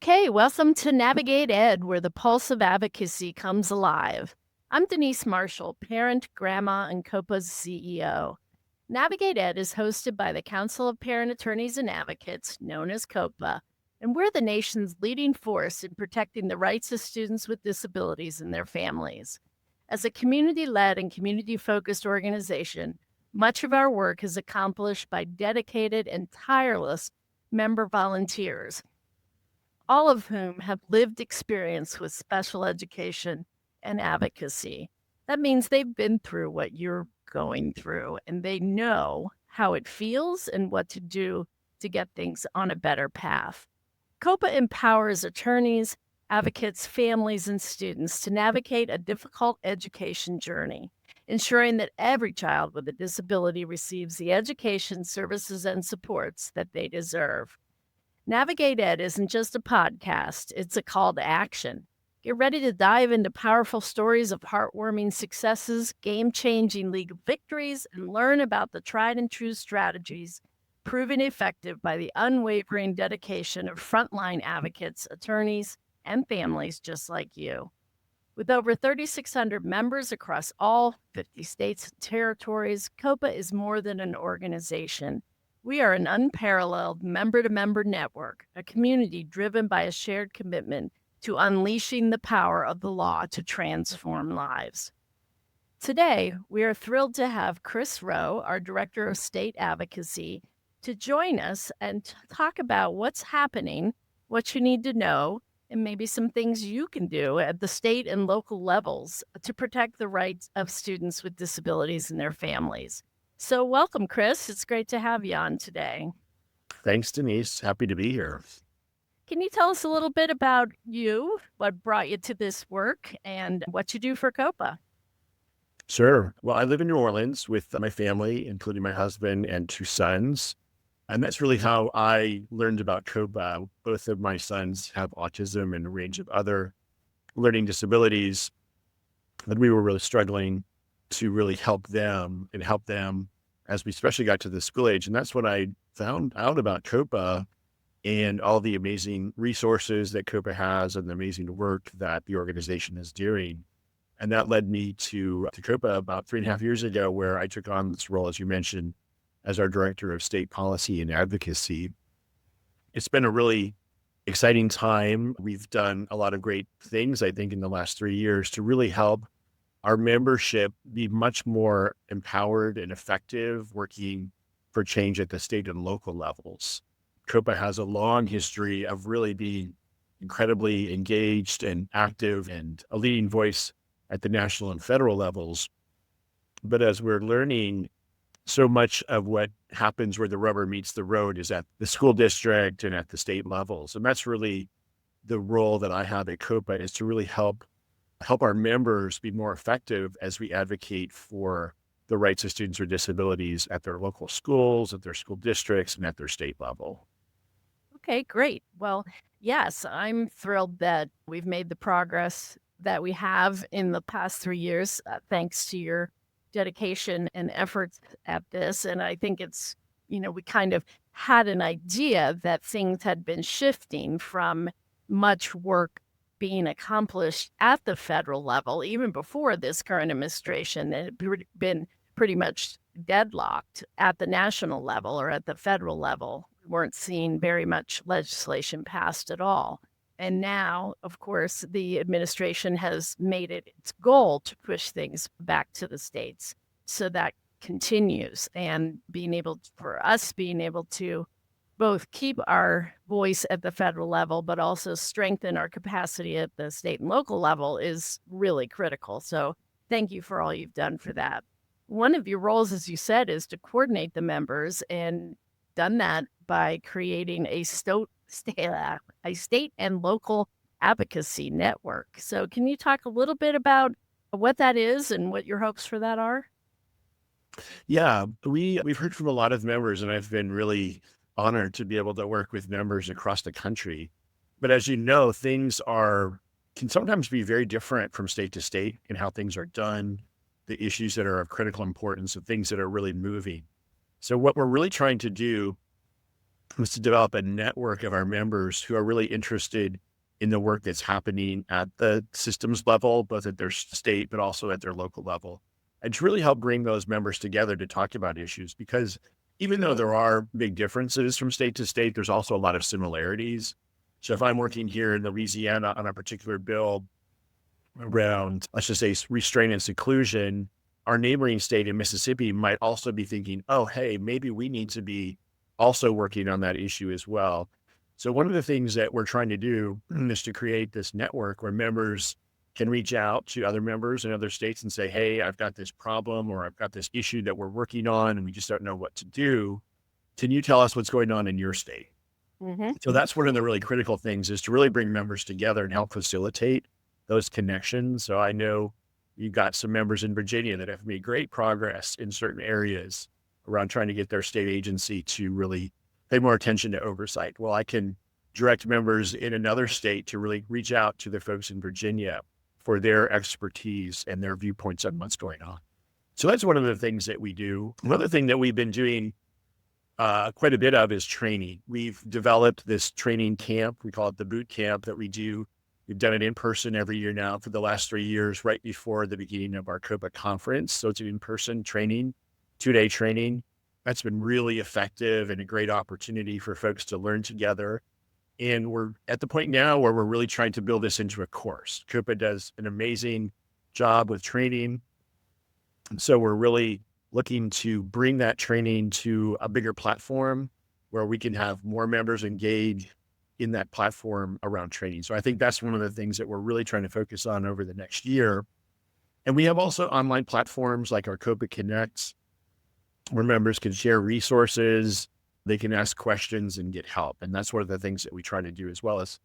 Okay, welcome to Navigate Ed, where the pulse of advocacy comes alive. I'm Denise Marshall, parent, grandma, and COPAA's CEO. Navigate Ed is hosted by the Council of Parent Attorneys and Advocates, known as COPAA, and we're the nation's leading force in protecting the rights of students with disabilities and their families. As a community-led and community-focused organization, much of our work is accomplished by dedicated and tireless member volunteers, all of whom have lived experience with special education and advocacy. That means they've been through what you're going through, and they know how it feels and what to do to get things on a better path. COPAA empowers attorneys, advocates, families, and students to navigate a difficult education journey, ensuring that every child with a disability receives the education, services, and supports that they deserve. Navigate Ed isn't just a podcast, it's a call to action. Get ready to dive into powerful stories of heartwarming successes, game-changing legal victories, and learn about the tried and true strategies proven effective by the unwavering dedication of frontline advocates, attorneys, and families just like you. With over 3,600 members across all 50 states and territories, COPAA is more than an organization. We are an unparalleled member-to-member network, a community driven by a shared commitment to unleashing the power of the law to transform lives. Today, we are thrilled to have Chris Rowe, our Director of State Advocacy, to join us and talk about what's happening, what you need to know, and maybe some things you can do at the state and local levels to protect the rights of students with disabilities and their families. So welcome, Chris. It's great to have you on today. Thanks, Denise. Happy to be here. Can you tell us a little bit about you, what brought you to this work, and what you do for COPAA? Sure. Well, I live in New Orleans with my family, including my husband and two sons. And that's really how I learned about COPAA. Both of my sons have autism and a range of other learning disabilities. And we were really struggling to really help them as we especially got to the school age. And that's when I found out about COPAA and all the amazing resources that COPAA has and the amazing work that the organization is doing. And that led me to COPAA about 3.5 years ago, where I took on this role, as you mentioned, as our Director of State Policy and Advocacy. It's been a really exciting time. We've done a lot of great things, I think, in the last 3 years to really help our membership be much more empowered and effective, working for change at the state and local levels. COPAA has a long history of really being incredibly engaged and active and a leading voice at the national and federal levels. But as we're learning, so much of what happens where the rubber meets the road is at the school district and at the state levels. And that's really the role that I have at COPAA, is to really help our members be more effective as we advocate for the rights of students with disabilities at their local schools, at their school districts, and at their state level. Okay, great. Well, yes, I'm thrilled that we've made the progress that we have in the past 3 years, thanks to your dedication and efforts at this. And I think it's, we kind of had an idea that things had been shifting from much work being accomplished at the federal level, even before this current administration. It had been pretty much deadlocked at the national level or at the federal level. We weren't seeing very much legislation passed at all. And now, of course, the administration has made it its goal to push things back to the states. So that continues, and being able to both keep our voice at the federal level, but also strengthen our capacity at the state and local level is really critical. So thank you for all you've done for that. One of your roles, as you said, is to coordinate the members, and done that by creating a state and local advocacy network. So can you talk a little bit about what that is and what your hopes for that are? Yeah, we've heard from a lot of members, and I've been really honored to be able to work with members across the country. But as you know, things can sometimes be very different from state to state in how things are done, the issues that are of critical importance, and things that are really moving. So what we're really trying to do was to develop a network of our members who are really interested in the work that's happening at the systems level, both at their state, but also at their local level. And to really help bring those members together to talk about issues, because even though there are big differences from state to state, there's also a lot of similarities. So if I'm working here in Louisiana on a particular bill around, let's just say, restraint and seclusion, our neighboring state in Mississippi might also be thinking, oh, hey, maybe we need to be also working on that issue as well. So one of the things that we're trying to do is to create this network where members can reach out to other members in other states and say, hey, I've got this problem or I've got this issue that we're working on and we just don't know what to do. Can you tell us what's going on in your state? Hmm. So that's one of the really critical things, is to really bring members together and help facilitate those connections. So I know you've got some members in Virginia that have made great progress in certain areas around trying to get their state agency to really pay more attention to oversight. Well, I can direct members in another state to really reach out to the folks in Virginia for their expertise and their viewpoints on what's going on. So that's one of the things that we do. Another thing that we've been doing quite a bit of is training. We've developed this training camp. We call it the boot camp that we do. We've done it in person every year now for the last 3 years, right before the beginning of our COPAA conference. So it's an in-person training, 2-day training. That's been really effective and a great opportunity for folks to learn together. And we're at the point now where we're really trying to build this into a course. COPAA does an amazing job with training. And so we're really looking to bring that training to a bigger platform where we can have more members engage in that platform around training. So I think that's one of the things that we're really trying to focus on over the next year. And we have also online platforms like our COPAA Connect, where members can share resources, they can ask questions and get help. And that's one of the things that we try to do, as well as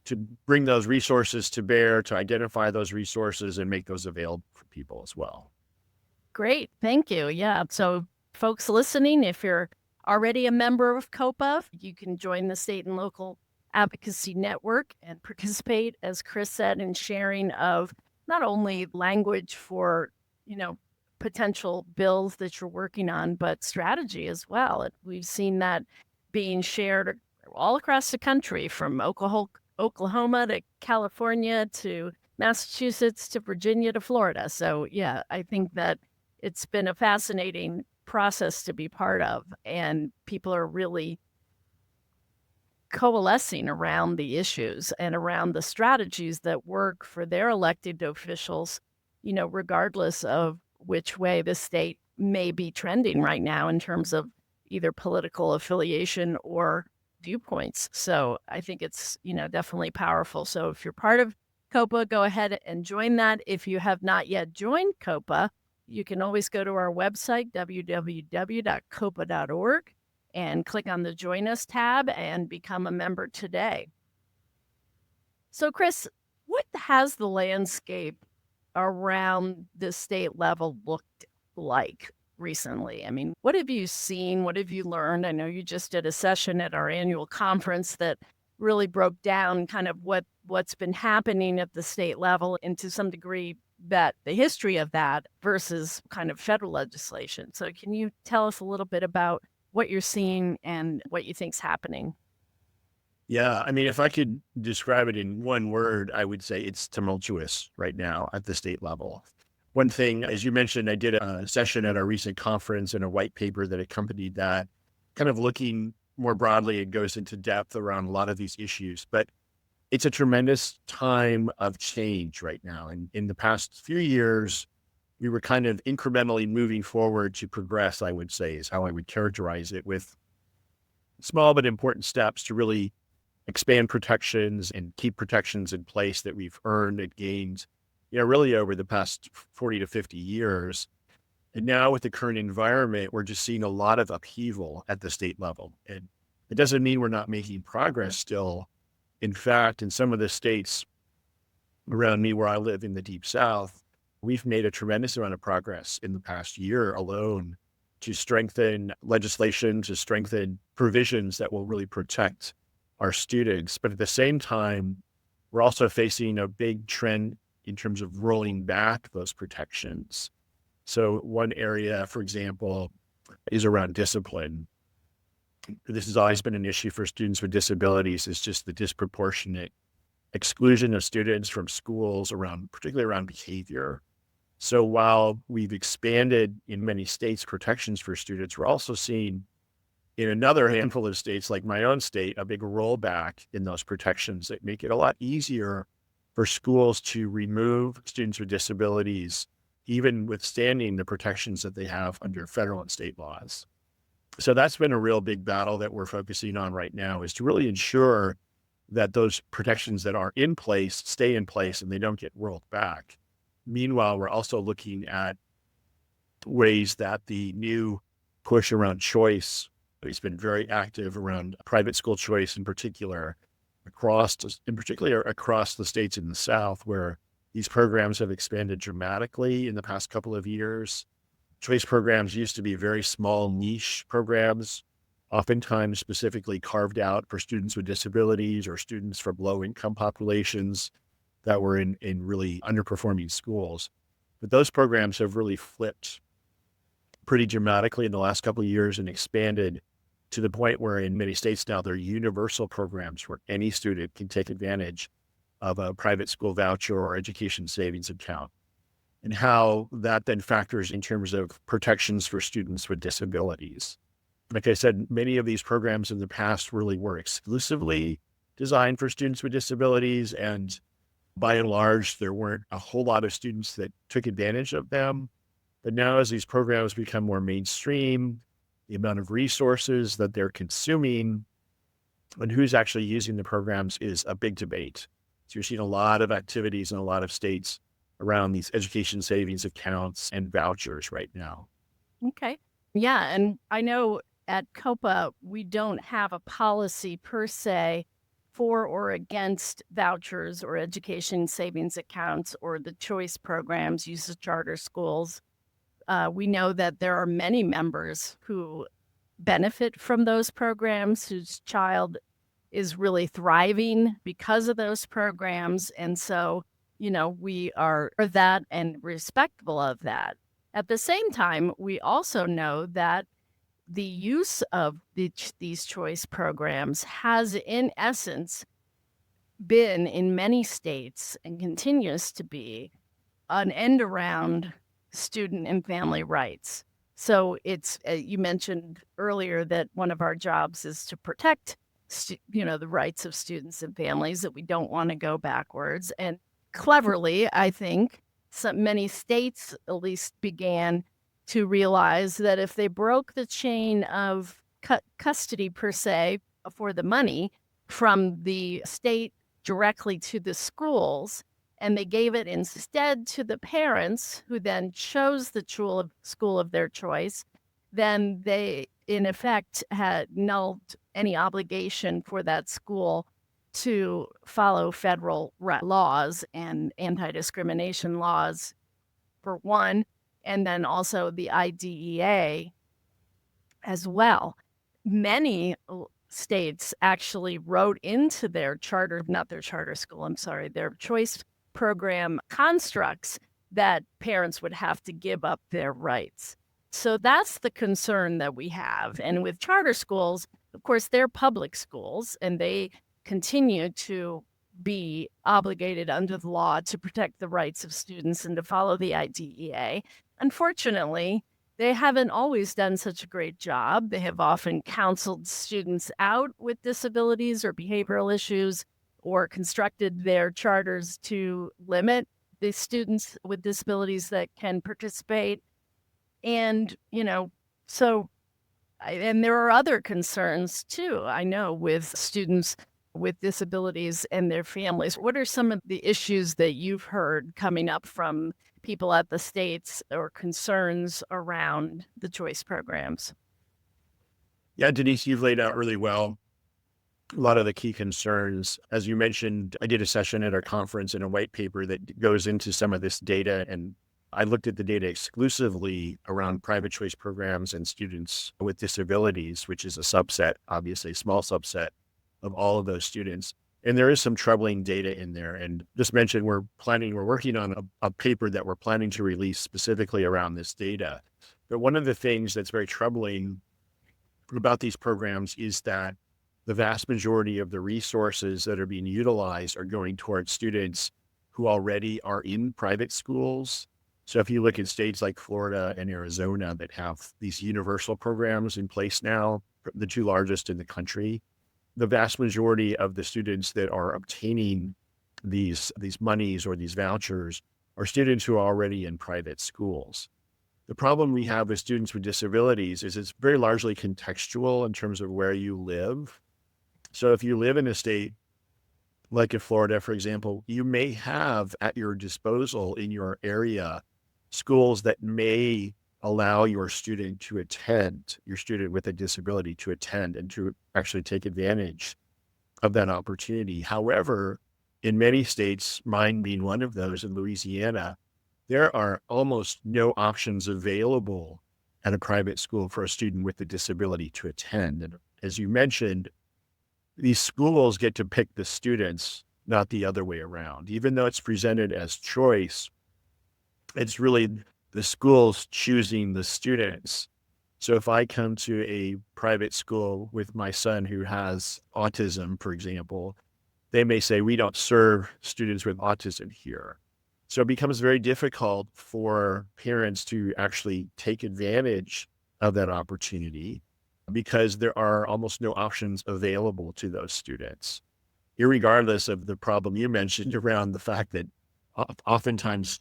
to bring those resources to bear, to identify those resources and make those available for people as well. Great. Thank you. Yeah. So, folks listening, if you're already a member of COPA, you can join the state and local advocacy network and participate, as Chris said, in sharing of not only language for, potential bills that you're working on, but strategy as well. We've seen that being shared all across the country, from Oklahoma to California to Massachusetts to Virginia to Florida. So, yeah, I think that it's been a fascinating process to be part of, and people are really coalescing around the issues and around the strategies that work for their elected officials, regardless of which way the state may be trending right now in terms of either political affiliation or viewpoints. So I think it's, definitely powerful. So if you're part of COPA, go ahead and join that. If you have not yet joined COPA, you can always go to our website, www.copa.org, and click on the Join Us tab and become a member today. So, Chris, what has the landscape around the state level looked like recently? I mean, what have you seen? What have you learned? I know you just did a session at our annual conference that really broke down kind of what's been happening at the state level, and to some degree that the history of that versus kind of federal legislation. So can you tell us a little bit about what you're seeing and what you think's happening? Yeah, I mean, if I could describe it in one word, I would say it's tumultuous right now at the state level. One thing, as you mentioned, I did a session at our recent conference and a white paper that accompanied that, kind of looking more broadly and goes into depth around a lot of these issues. But it's a tremendous time of change right now. And in the past few years, we were kind of incrementally moving forward to progress, I would say, is how I would characterize it, with small but important steps to really expand protections and keep protections in place that we've earned and gained, really over the past 40 to 50 years. And now with the current environment, we're just seeing a lot of upheaval at the state level. And it doesn't mean we're not making progress still. In fact, in some of the states around me where I live in the Deep South, we've made a tremendous amount of progress in the past year alone to strengthen legislation, to strengthen provisions that will really protect our students. But at the same time, we're also facing a big trend in terms of rolling back those protections. So one area, for example, is around discipline. this has always been an issue for students with disabilities, is just the disproportionate exclusion of students from schools around, particularly around behavior. So while we've expanded in many states protections for students, we're also seeing in another handful of states, like my own state, a big rollback in those protections that make it a lot easier for schools to remove students with disabilities, even withstanding the protections that they have under federal and state laws. So that's been a real big battle that we're focusing on right now, is to really ensure that those protections that are in place stay in place and they don't get rolled back. Meanwhile, we're also looking at ways that the new push around choice has been very active around private school choice in particular, in particular across the states in the South, where these programs have expanded dramatically in the past couple of years. Choice programs used to be very small niche programs, oftentimes specifically carved out for students with disabilities or students from low income populations that were in really underperforming schools. But those programs have really flipped pretty dramatically in the last couple of years and expanded to the point where in many states now they're universal programs where any student can take advantage of a private school voucher or education savings account, and how that then factors in terms of protections for students with disabilities. Like I said, many of these programs in the past really were exclusively designed for students with disabilities, and by and large, there weren't a whole lot of students that took advantage of them. But now as these programs become more mainstream, the amount of resources that they're consuming and who's actually using the programs is a big debate. So you're seeing a lot of activities in a lot of states around these education savings accounts and vouchers right now. Okay. Yeah. And I know at COPAA, we don't have a policy per se for or against vouchers or education savings accounts or the choice programs used at charter schools. We know that there are many members who benefit from those programs, whose child is really thriving because of those programs. And so, we are for that and respectful of that. At the same time, we also know that the use of these choice programs has, in essence, been in many states and continues to be an end around student and family rights. So it's, you mentioned earlier that one of our jobs is to protect, the rights of students and families, that we don't want to go backwards. And cleverly, I think many states at least began to realize that if they broke the chain of custody per se for the money from the state directly to the schools, and they gave it instead to the parents who then chose the school of their choice, then they, in effect, had nulled any obligation for that school to follow federal laws and anti-discrimination laws, for one, and then also the IDEA as well. Many states actually wrote into their their choice program constructs that parents would have to give up their rights. So that's the concern that we have. And with charter schools, of course, they're public schools and they continue to be obligated under the law to protect the rights of students and to follow the IDEA. Unfortunately, they haven't always done such a great job. They have often counseled students out with disabilities or behavioral issues, or constructed their charters to limit the students with disabilities that can participate. And, and there are other concerns too, I know, with students with disabilities and their families. What are some of the issues that you've heard coming up from people at the states or concerns around the choice programs? Yeah, Denise, you've laid out really well a lot of the key concerns. As you mentioned, I did a session at our conference in a white paper that goes into some of this data, and I looked at the data exclusively around private choice programs and students with disabilities, which is a subset, obviously a small subset of all of those students. And there is some troubling data in there. And just mentioned, we're working on a paper that we're planning to release specifically around this data. But one of the things that's very troubling about these programs is that the vast majority of the resources that are being utilized are going towards students who already are in private schools. So if you look at states like Florida and Arizona that have these universal programs in place now, the two largest in the country, the vast majority of the students that are obtaining these monies or these vouchers are students who are already in private schools. The problem we have with students with disabilities is it's very largely contextual in terms of where you live. So if you live in a state like in Florida, for example, you may have at your disposal in your area schools that may allow your student to attend, your student with a disability to attend and to actually take advantage of that opportunity. However, in many states, mine being one of those in Louisiana, there are almost no options available at a private school for a student with a disability to attend. And as you mentioned, these schools get to pick the students, not the other way around. Even though it's presented as choice, it's really the schools choosing the students. So if I come to a private school with my son who has autism, for example, they may say, we don't serve students with autism here. So it becomes very difficult for parents to actually take advantage of that opportunity because there are almost no options available to those students, irregardless of the problem you mentioned around the fact that oftentimes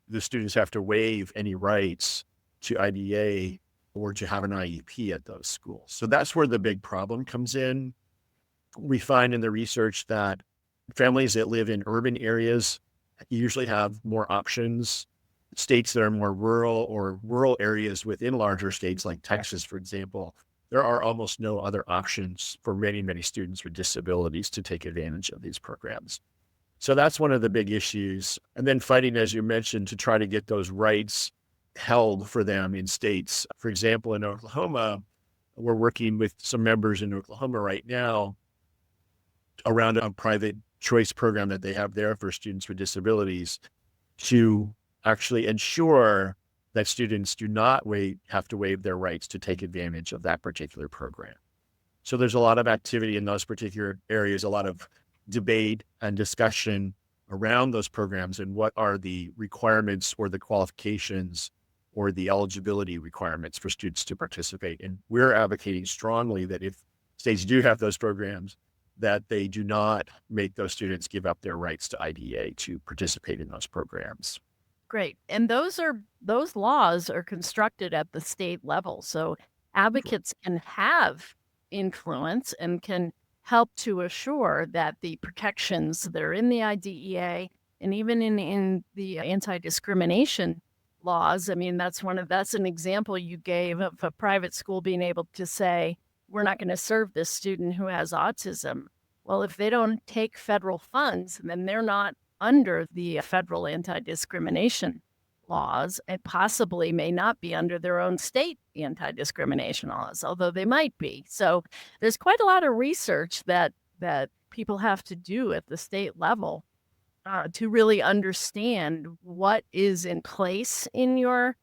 the students have to waive any rights to IDA or to have an IEP at those schools. So that's where the big problem comes in. We find in the research that families that live in urban areas usually have more options. States that are more rural or rural areas within larger states like Texas, for example, there are almost no other options for many, many students with disabilities to take advantage of these programs. So that's one of the big issues. And then fighting, as you mentioned, to try to get those rights held for them in states. For example, in Oklahoma, we're working with some members in Oklahoma right now around a private choice program that they have there for students with disabilities to actually ensure that students do not have to waive their rights to take advantage of that particular program. So there's a lot of activity in those particular areas, a lot of debate and discussion around those programs and what are the requirements or the qualifications or the eligibility requirements for students to participate. And we're advocating strongly that if states do have those programs, that they do not make those students give up their rights to IDA to participate in those programs. Great. And those laws are constructed at the state level. So advocates can have influence and can help to assure that the protections that are in the IDEA and even in the anti-discrimination laws. I mean, that's an example you gave of a private school being able to say, we're not going to serve this student who has autism. Well, if they don't take federal funds, then they're not under the federal anti-discrimination laws and possibly may not be under their own state anti-discrimination laws, although they might be. So there's quite a lot of research that people have to do at the state level to really understand what is in place in your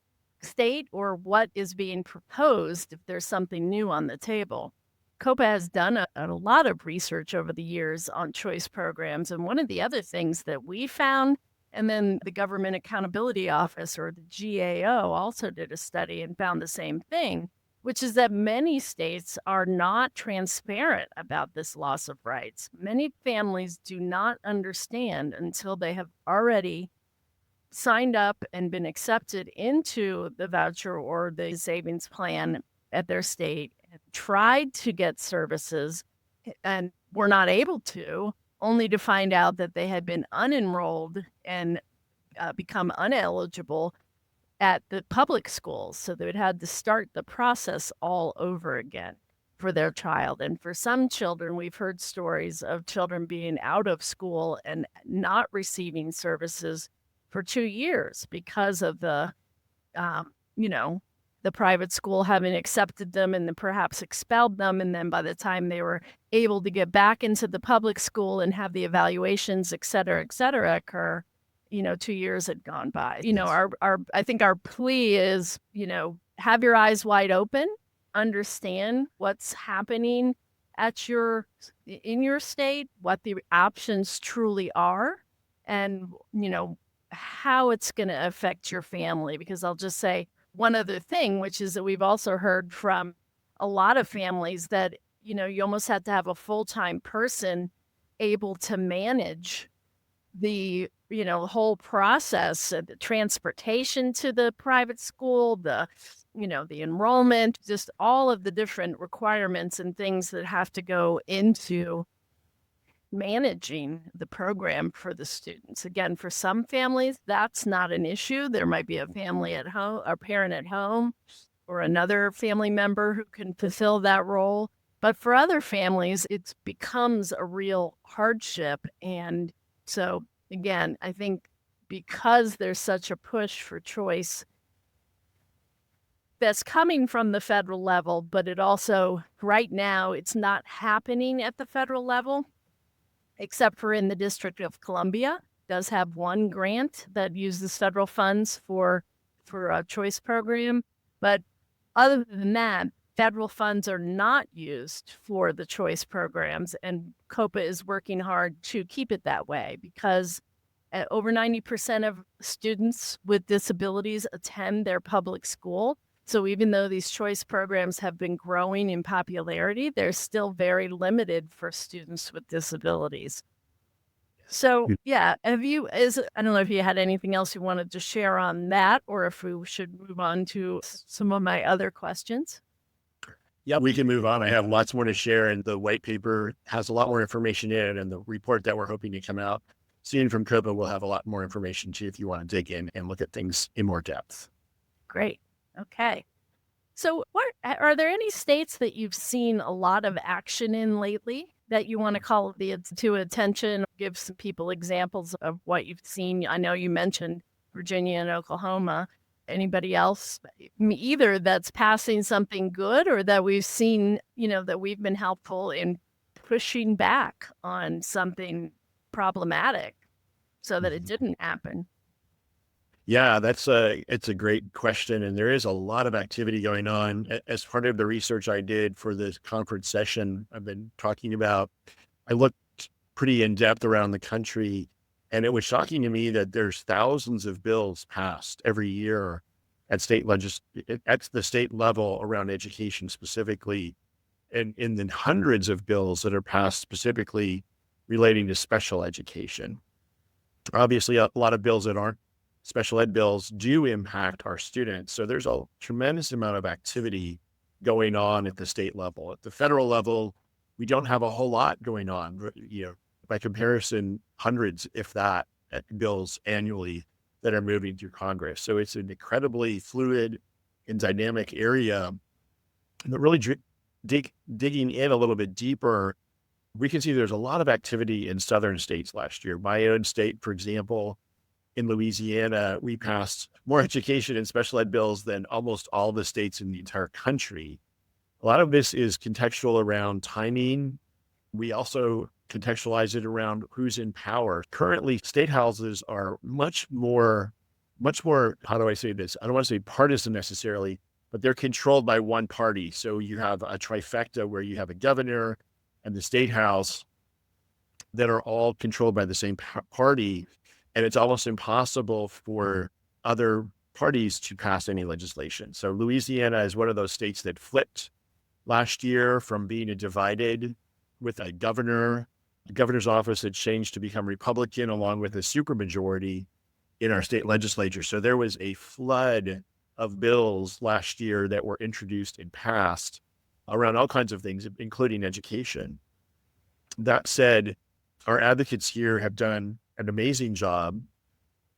state or what is being proposed if there's something new on the table. COPAA has done a lot of research over the years on choice programs. And one of the other things that we found, and then the Government Accountability Office or the GAO also did a study and found the same thing, which is that many states are not transparent about this loss of rights. Many families do not understand until they have already signed up and been accepted into the voucher or the savings plan at their state, tried to get services and were not able to, only to find out that they had been unenrolled and become uneligible at the public schools. So they would have to start the process all over again for their child. And for some children, we've heard stories of children being out of school and not receiving services for 2 years because of the, the private school having accepted them and then perhaps expelled them. And then by the time they were able to get back into the public school and have the evaluations, et cetera, occur, 2 years had gone by. I think our plea is, have your eyes wide open understand what's happening in your state, what the options truly are, and, how it's going to affect your family. Because I'll just say one other thing, which is that we've also heard from a lot of families that, you almost have to have a full-time person able to manage the whole process, the transportation to the private school, the enrollment, just all of the different requirements and things that have to go into managing the program for the students. Again, for some families, that's not an issue. There might be a family at home, a parent at home, or another family member who can fulfill that role. But for other families, it becomes a real hardship. And so, again, I think because there's such a push for choice that's coming from the federal level, but it also, right now, it's not happening at the federal level, except for in the District of Columbia, does have one grant that uses federal funds for a choice program. But other than that, federal funds are not used for the choice programs, and COPAA is working hard to keep it that way because over 90% of students with disabilities attend their public school. So even though these choice programs have been growing in popularity, they're still very limited for students with disabilities. So, yeah, I don't know if you had anything else you wanted to share on that, or if we should move on to some of my other questions. Yeah, we can move on. I have lots more to share, and the white paper has a lot more information in it, and the report that we're hoping to come out soon from COPA will have a lot more information too if you want to dig in and look at things in more depth. Great. Okay. So, are there any states that you've seen a lot of action in lately that you want to call to attention? Give some people examples of what you've seen. I know you mentioned Virginia and Oklahoma. Anybody else, either that's passing something good or that we've seen, that we've been helpful in pushing back on something problematic so that it didn't happen? Yeah, it's a great question. And there is a lot of activity going on. As part of the research I did for this conference session I've been talking about, I looked pretty in depth around the country, and it was shocking to me that there's thousands of bills passed every year at at the state level around education specifically, and in the hundreds of bills that are passed specifically relating to special education. Obviously, a lot of bills that aren't special ed bills do impact our students. So there's a tremendous amount of activity going on at the state level. At the federal level, we don't have a whole lot going on. By comparison, hundreds, if that, bills annually that are moving through Congress. So it's an incredibly fluid and dynamic area. But really digging in a little bit deeper, we can see there's a lot of activity in southern states last year. My own state, for example, in Louisiana, we passed more education and special ed bills than almost all the states in the entire country. A lot of this is contextual around timing. We also contextualize it around who's in power. Currently, state houses are much more, how do I say this? I don't want to say partisan necessarily, but they're controlled by one party. So you have a trifecta where you have a governor and the state house that are all controlled by the same party. And it's almost impossible for other parties to pass any legislation. So Louisiana is one of those states that flipped last year from being divided with a governor. The governor's office had changed to become Republican along with a supermajority in our state legislature. So there was a flood of bills last year that were introduced and passed around all kinds of things, including education. That said, our advocates here have done an amazing job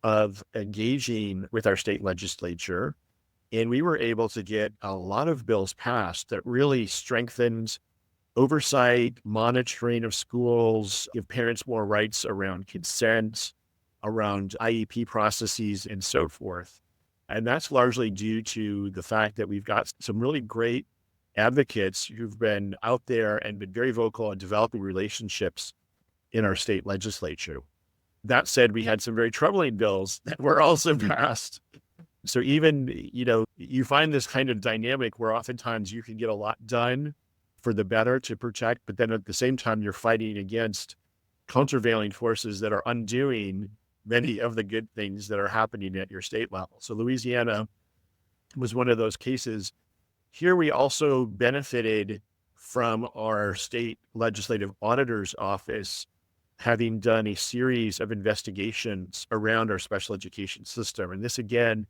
of engaging with our state legislature. And we were able to get a lot of bills passed that really strengthened oversight, monitoring of schools, give parents more rights around consent, around IEP processes, and so forth. And that's largely due to the fact that we've got some really great advocates who've been out there and been very vocal in developing relationships in our state legislature. That said, we had some very troubling bills that were also passed So even, you find this kind of dynamic where oftentimes you can get a lot done for the better to protect, but then at the same time, you're fighting against countervailing forces that are undoing many of the good things that are happening at your state level. So Louisiana was one of those cases. Here we also benefited from our state legislative auditor's office having done a series of investigations around our special education system. And this again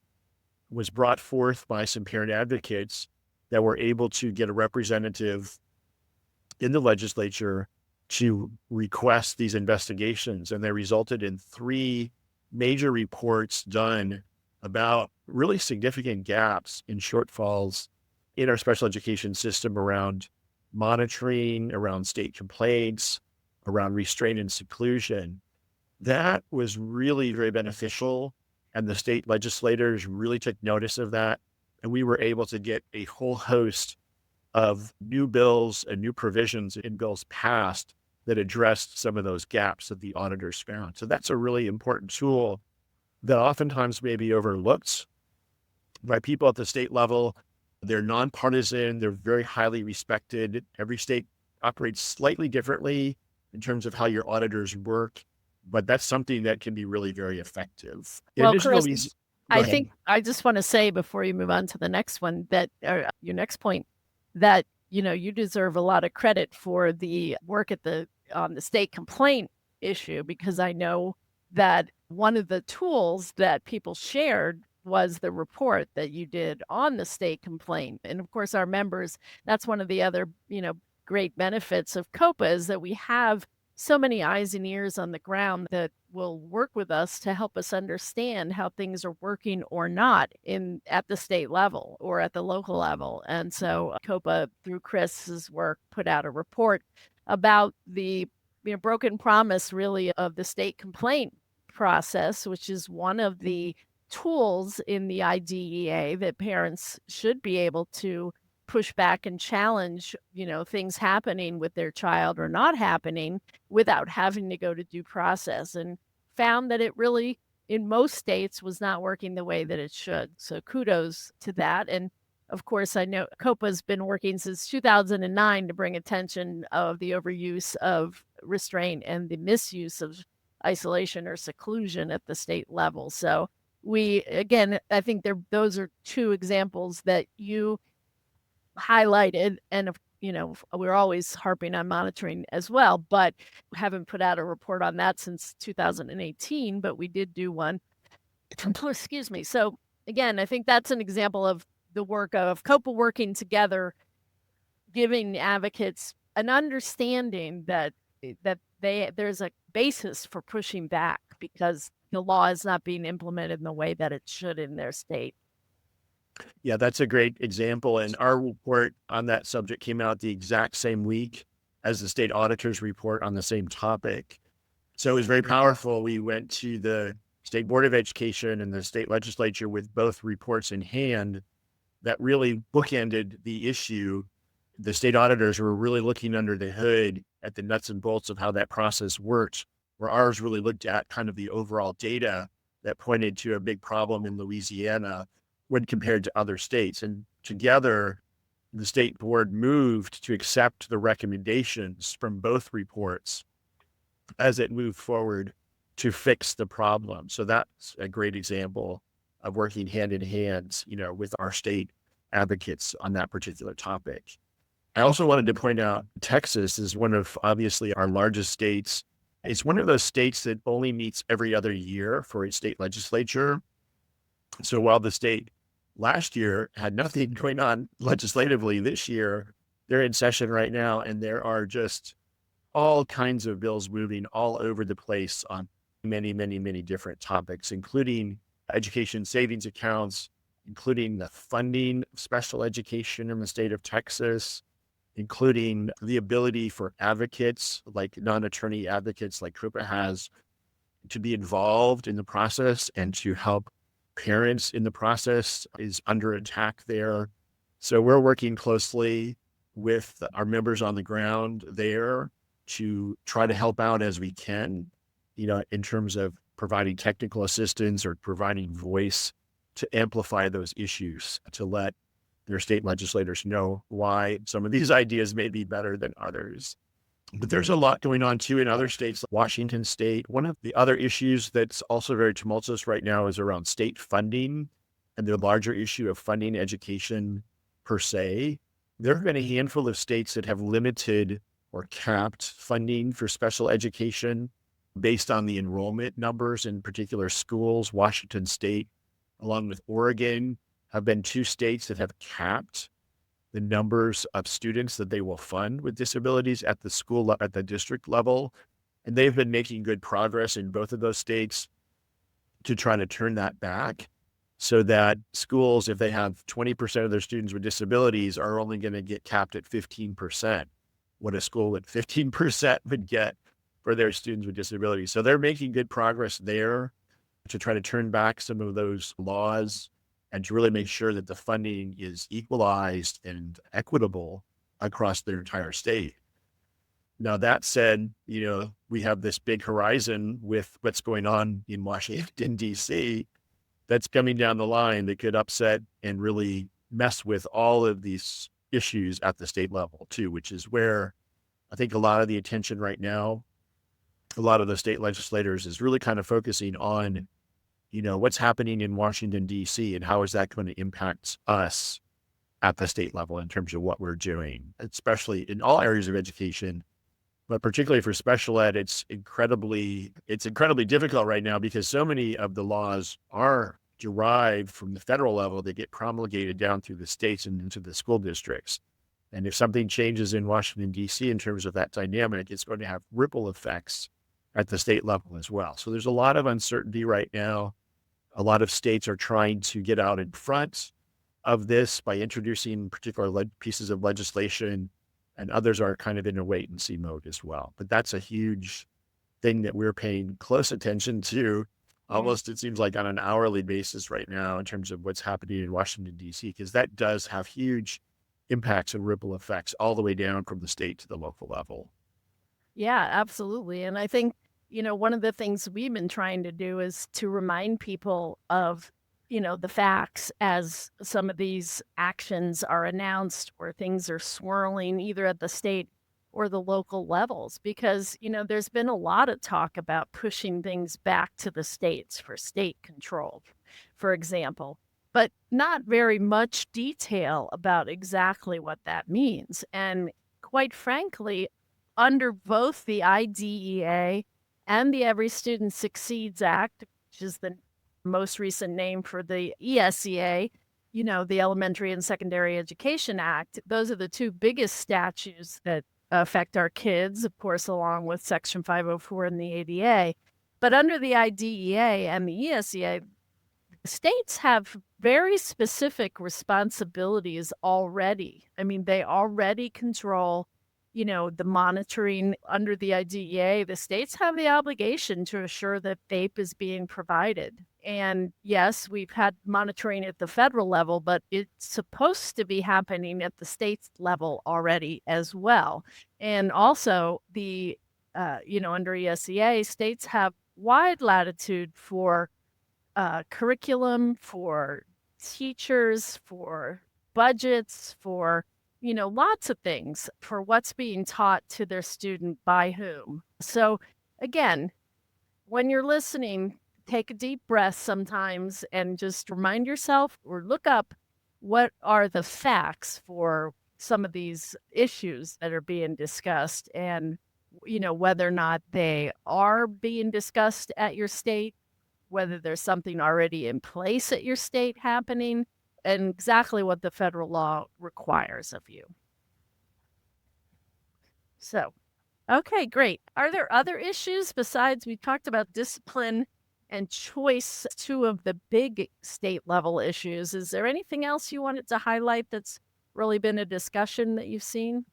was brought forth by some parent advocates that were able to get a representative in the legislature to request these investigations. And they resulted in 3 major reports done about really significant gaps and shortfalls in our special education system around monitoring, around state complaints, around restraint and seclusion. That was really very beneficial. And the state legislators really took notice of that. And we were able to get a whole host of new bills and new provisions in bills passed that addressed some of those gaps that the auditors found. So that's a really important tool that oftentimes may be overlooked by people at the state level. They're nonpartisan, they're very highly respected. Every state operates slightly differently in terms of how your auditors work, but that's something that can be really very effective. In Well, addition to Chris, these, go I ahead. think I just want to say before you move on to the next one that your next point that you deserve a lot of credit for the work at the on the state complaint issue, because I know that one of the tools that people shared was the report that you did on the state complaint. And of course, our members, that's one of the other, great benefits of COPA is that we have so many eyes and ears on the ground that will work with us to help us understand how things are working or not at the state level or at the local level. And so COPA, through Chris's work, put out a report about the broken promise really of the state complaint process, which is one of the tools in the IDEA that parents should be able to push back and challenge, things happening with their child or not happening without having to go to due process, and found that it really, in most states, was not working the way that it should. So kudos to that. And of course, I know COPA's been working since 2009 to bring attention of the overuse of restraint and the misuse of isolation or seclusion at the state level. So again, I think those are 2 examples that you highlighted, and we're always harping on monitoring as well, but haven't put out a report on that since 2018, but we did do one. Excuse me. So again, I think that's an example of the work of COPA working together, giving advocates an understanding that there's a basis for pushing back because the law is not being implemented in the way that it should in their state. Yeah, that's a great example. And our report on that subject came out the exact same week as the state auditor's report on the same topic. So it was very powerful. We went to the State Board of Education and the state legislature with both reports in hand that really bookended the issue. The state auditors were really looking under the hood at the nuts and bolts of how that process worked, where ours really looked at kind of the overall data that pointed to a big problem in Louisiana when compared to other states. And together, the state board moved to accept the recommendations from both reports as it moved forward to fix the problem. So that's a great example of working hand in hand, with our state advocates on that particular topic. I also wanted to point out Texas is one of obviously our largest states. It's one of those states that only meets every other year for its state legislature. So while the state last year had nothing going on legislatively, this year they're in session right now, and there are just all kinds of bills moving all over the place on many, many, many different topics, including education savings accounts, including the funding of special education in the state of Texas, including the ability for advocates, like non-attorney advocates like COPA has, to be involved in the process and to help parents in the process is under attack there. So we're working closely with our members on the ground there to try to help out as we can, in terms of providing technical assistance or providing voice to amplify those issues, to let their state legislators know why some of these ideas may be better than others. But there's a lot going on too in other states, like Washington State. One of the other issues that's also very tumultuous right now is around state funding and the larger issue of funding education per se. There have been a handful of states that have limited or capped funding for special education based on the enrollment numbers in particular schools. Washington State, along with Oregon, have been two states that have capped the numbers of students that they will fund with disabilities at the school, at the district level. And they've been making good progress in both of those states to try to turn that back so that schools, if they have 20% of their students with disabilities, are only going to get capped at 15%, what a school at 15% would get for their students with disabilities. So they're making good progress there to try to turn back some of those laws and to really make sure that the funding is equalized and equitable across their entire state. Now, that said, we have this big horizon with what's going on in Washington, D.C., that's coming down the line that could upset and really mess with all of these issues at the state level too, which is where I think a lot of the attention right now, a lot of the state legislators is really kind of focusing on, what's happening in Washington, D.C. and how is that going to impact us at the state level in terms of what we're doing, especially in all areas of education. But particularly for special ed, it's incredibly difficult right now because so many of the laws are derived from the federal level. They get promulgated down through the states and into the school districts. And if something changes in Washington, D.C. in terms of that dynamic, it's going to have ripple effects at the state level as well. So there's a lot of uncertainty right now. A lot of states are trying to get out in front of this by introducing particular pieces of legislation, and others are kind of in a wait and see mode as well. But that's a huge thing that we're paying close attention to, almost it seems like on an hourly basis right now in terms of what's happening in Washington, D.C., because that does have huge impacts and ripple effects all the way down from the state to the local level. Yeah, absolutely. And I think, one of the things we've been trying to do is to remind people of, the facts as some of these actions are announced or things are swirling either at the state or the local levels. Because, there's been a lot of talk about pushing things back to the states for state control, for example, but not very much detail about exactly what that means. And quite frankly, under both the IDEA and the Every Student Succeeds Act, which is the most recent name for the ESEA, the Elementary and Secondary Education Act, those are the two biggest statutes that affect our kids, of course, along with Section 504 and the ADA. But under the IDEA and the ESEA, states have very specific responsibilities already. I mean, they already control the monitoring under the IDEA. The states have the obligation to assure that FAPE is being provided. And yes, we've had monitoring at the federal level, but it's supposed to be happening at the state level already as well. And also the, under ESEA, states have wide latitude for curriculum, for teachers, for budgets, for lots of things for what's being taught to their student by whom. So again, when you're listening, take a deep breath sometimes and just remind yourself or look up what are the facts for some of these issues that are being discussed and, whether or not they are being discussed at your state, whether there's something already in place at your state happening, and exactly what the federal law requires of you. So, okay, great. Are there other issues besides we talked about discipline and choice, two of the big state level issues? Is there anything else you wanted to highlight that's really been a discussion that you've seen?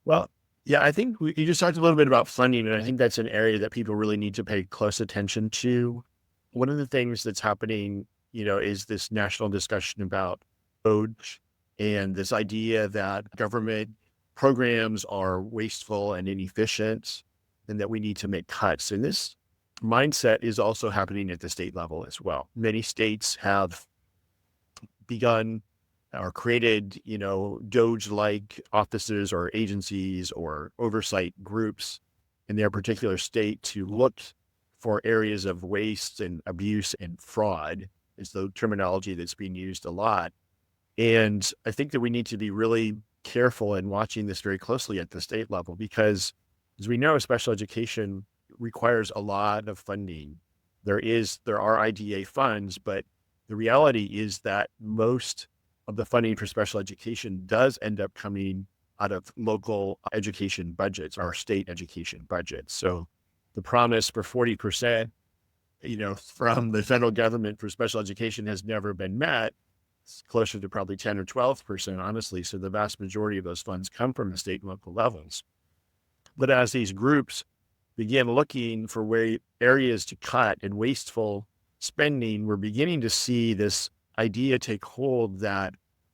Well, yeah, I think you just talked a little bit about funding, and I think that's an area that people really need to pay close attention to. One of the things that's happening, is this national discussion about code and this idea that government programs are wasteful and inefficient and that we need to make cuts. And this mindset is also happening at the state level as well. Many states have begun or created, Doge-like offices or agencies or oversight groups in their particular state to look for areas of waste and abuse and fraud is the terminology that's being used a lot. And I think that we need to be really careful in watching this very closely at the state level because, as we know, special education requires a lot of funding. There are IDA funds, but the reality is that most of the funding for special education does end up coming out of local education budgets or state education budgets. So the promise for 40%, from the federal government for special education has never been met. It's closer to probably 10 or 12%, honestly. So the vast majority of those funds come from the state and local levels. But as these groups begin looking for areas to cut and wasteful spending, we're beginning to see this idea take hold that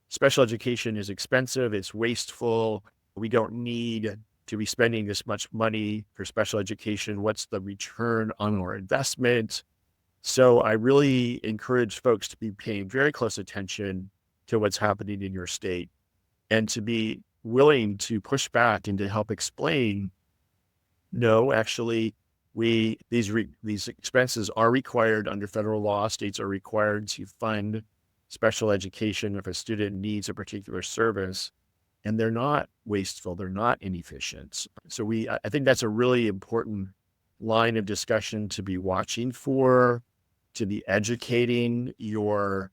special education is expensive, it's wasteful, we don't need to be spending this much money for special education. What's the return on our investment? So I really encourage folks to be paying very close attention to what's happening in your state and to be willing to push back and to help explain, no, actually, these expenses are required under federal law. States are required to fund special education if a student needs a particular service, and they're not wasteful, they're not inefficient. So I think that's a really important line of discussion to be watching for, to be educating your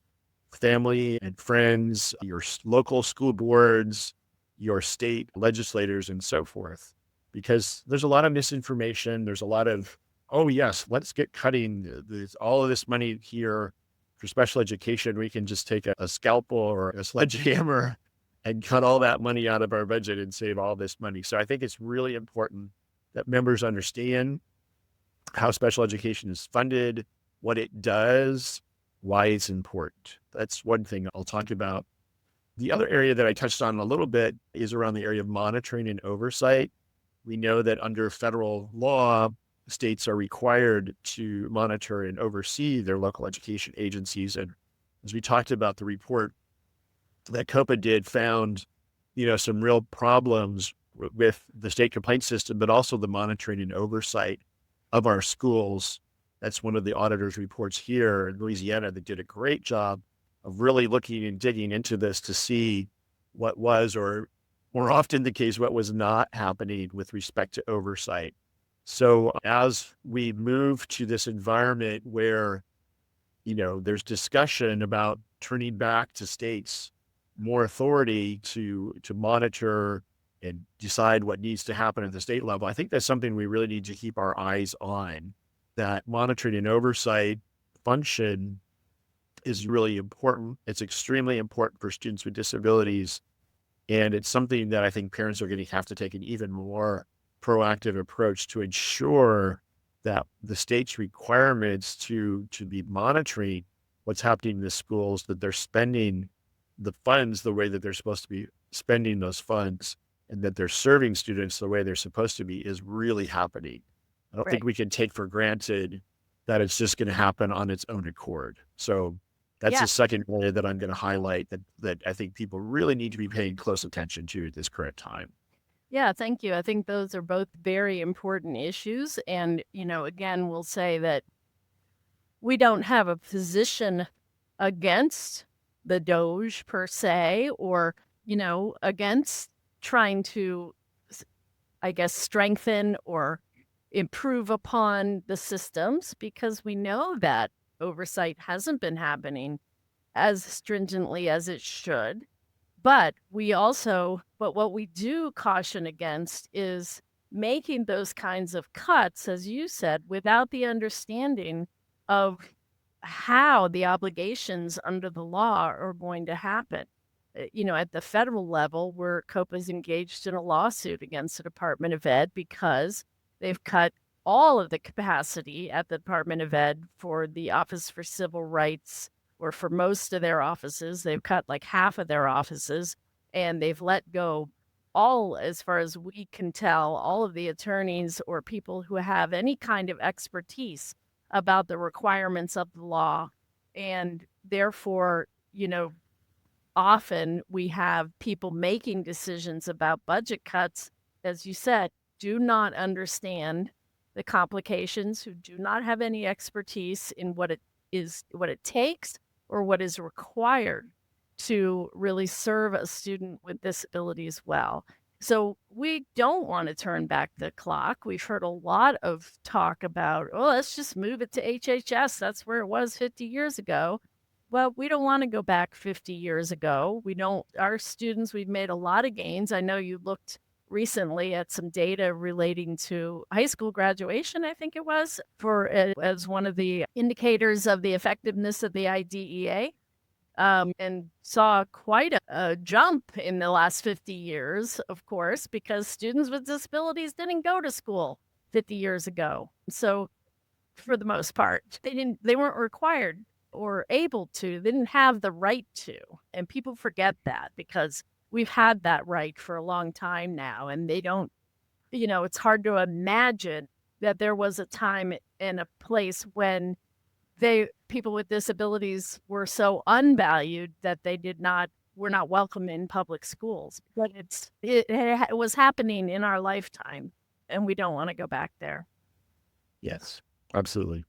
family and friends, your local school boards, your state legislators, and so forth. Because there's a lot of misinformation. There's a lot of, oh, yes, let's get cutting all of this money here for special education. We can just take a scalpel or a sledgehammer and cut all that money out of our budget and save all this money. So I think it's really important that members understand how special education is funded, what it does, why it's important. That's one thing I'll talk about. The other area that I touched on a little bit is around the area of monitoring and oversight. We know that under federal law, states are required to monitor and oversee their local education agencies. And as we talked about, the report that COPAA did found, some real problems with the state complaint system, but also the monitoring and oversight of our schools. That's one of the auditor's reports here in Louisiana that did a great job of really looking and digging into this to see what was, or more often the case, what was not happening with respect to oversight. So as we move to this environment where, there's discussion about turning back to states more authority to monitor and decide what needs to happen at the state level, I think that's something we really need to keep our eyes on. That monitoring and oversight function is really important. It's extremely important for students with disabilities. And it's something that I think parents are going to have to take an even more proactive approach to ensure that the state's requirements to be monitoring what's happening in the schools, that they're spending the funds the way that they're supposed to be spending those funds, and that they're serving students the way they're supposed to be is really happening. I don't think Right. we can take for granted that it's just going to happen on its own accord. So that's Yeah. the second area that I'm going to highlight that I think people really need to be paying close attention to at this current time. Yeah, thank you. I think those are both very important issues. And, again, we'll say that we don't have a position against the Doge per se, or, against trying to, I guess, strengthen or improve upon the systems, because we know that oversight hasn't been happening as stringently as it should. But what we do caution against is making those kinds of cuts, as you said, without the understanding of how the obligations under the law are going to happen. At the federal level, where COPA is engaged in a lawsuit against the Department of Ed because they've cut all of the capacity at the Department of Ed for the Office for Civil Rights, or for most of their offices. They've cut like half of their offices, and they've let go as far as we can tell, all of the attorneys or people who have any kind of expertise about the requirements of the law. And therefore, often we have people making decisions about budget cuts, as you said, do not understand the complications, who do not have any expertise in what it takes or what is required to really serve a student with disabilities well. So we don't want to turn back the clock. We've heard a lot of talk about, oh, let's just move it to HHS. That's where it was 50 years ago. Well, we don't want to go back 50 years ago. Our students, we've made a lot of gains. I know you looked recently at some data relating to high school graduation, I think it was, as one of the indicators of the effectiveness of the IDEA, and saw quite a jump in the last 50 years, of course, because students with disabilities didn't go to school 50 years ago. So for the most part, they weren't required or able to, they didn't have the right to. And people forget that because we've had that right for a long time now. And they don't, it's hard to imagine that there was a time and a place when people with disabilities were so unvalued that were not welcome in public schools. But it was happening in our lifetime, and we don't want to go back there. Yes, absolutely.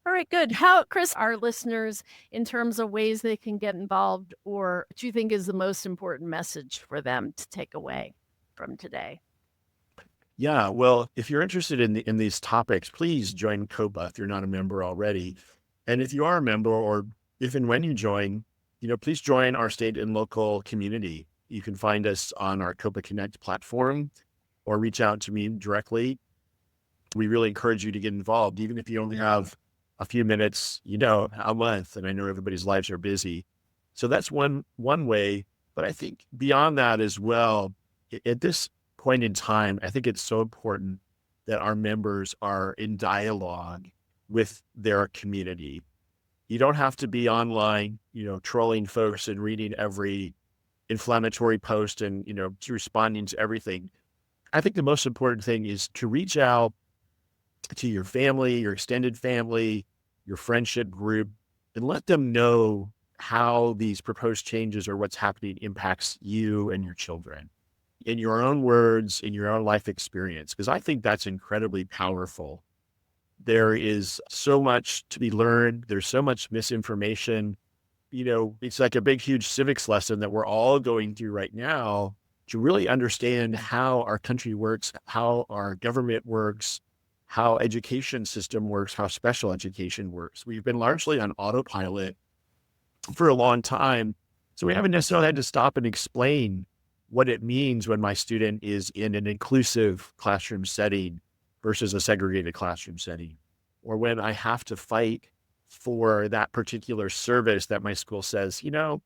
All right, good. Chris, our listeners, in terms of ways they can get involved, or what do you think is the most important message for them to take away from today? Yeah, well, if you're interested in these topics, please join COPAA if you're not a member already. And if you are a member, or if and when you join, please join our state and local community. You can find us on our COPAA Connect platform or reach out to me directly. We really encourage you to get involved, even if you only have a few minutes, a month. And I know everybody's lives are busy. So that's one way. But I think beyond that as well, at this point in time, I think it's so important that our members are in dialogue with their community. You don't have to be online, trolling folks and reading every inflammatory post and, responding to everything. I think the most important thing is to reach out to your family, your extended family, your friendship group, and let them know how these proposed changes or what's happening impacts you and your children in your own words, in your own life experience, because I think that's incredibly powerful. There is so much to be learned. There's so much misinformation. It's like a big, huge civics lesson that we're all going through right now to really understand how our country works, how our government works, how education system works, how special education works. We've been largely on autopilot for a long time. So we haven't necessarily had to stop and explain what it means when my student is in an inclusive classroom setting versus a segregated classroom setting, or when I have to fight for that particular service that my school says, I don't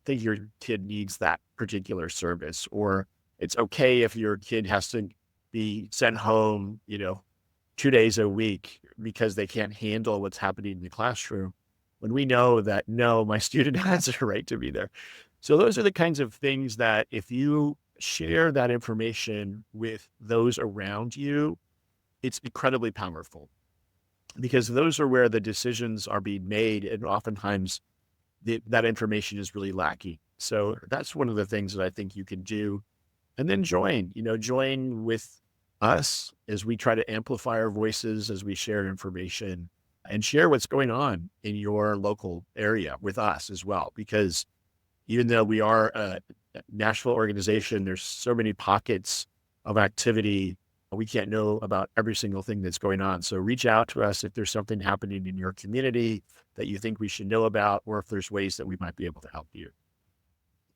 think your kid needs that particular service, or it's okay if your kid has to be sent home, 2 days a week because they can't handle what's happening in the classroom, when we know that, no, my student has a right to be there. So those are the kinds of things that if you share that information with those around you, it's incredibly powerful, because those are where the decisions are being made. And oftentimes that information is really lacking. So that's one of the things that I think you can do. And then join with us as we try to amplify our voices, as we share information and share what's going on in your local area with us as well. Because even though we are a national organization, there's so many pockets of activity. We can't know about every single thing that's going on. So reach out to us if there's something happening in your community that you think we should know about, or if there's ways that we might be able to help you.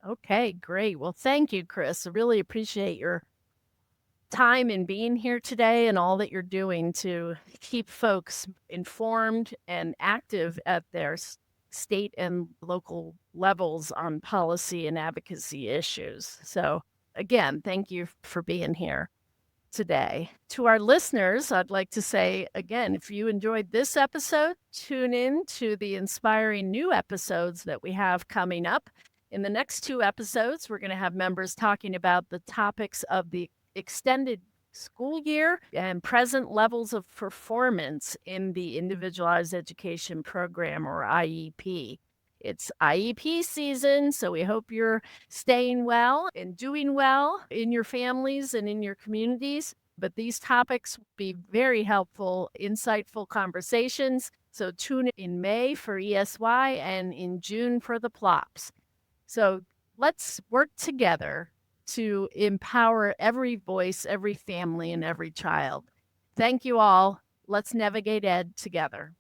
Okay, great. Well, thank you, Chris. I really appreciate your time in being here today and all that you're doing to keep folks informed and active at their state and local levels on policy and advocacy issues. So again, thank you for being here today. To our listeners, I'd like to say again, if you enjoyed this episode, tune in to the inspiring new episodes that we have coming up In the next 2 episodes, we're going to have members talking about the topics of the extended school year and present levels of performance in the Individualized Education Program, or IEP. It's IEP season, so we hope you're staying well and doing well in your families and in your communities. But these topics will be very helpful, insightful conversations. So tune in May for ESY and in June for the PLOPs. So let's work together to empower every voice, every family, and every child. Thank you all. Let's navigate ed together.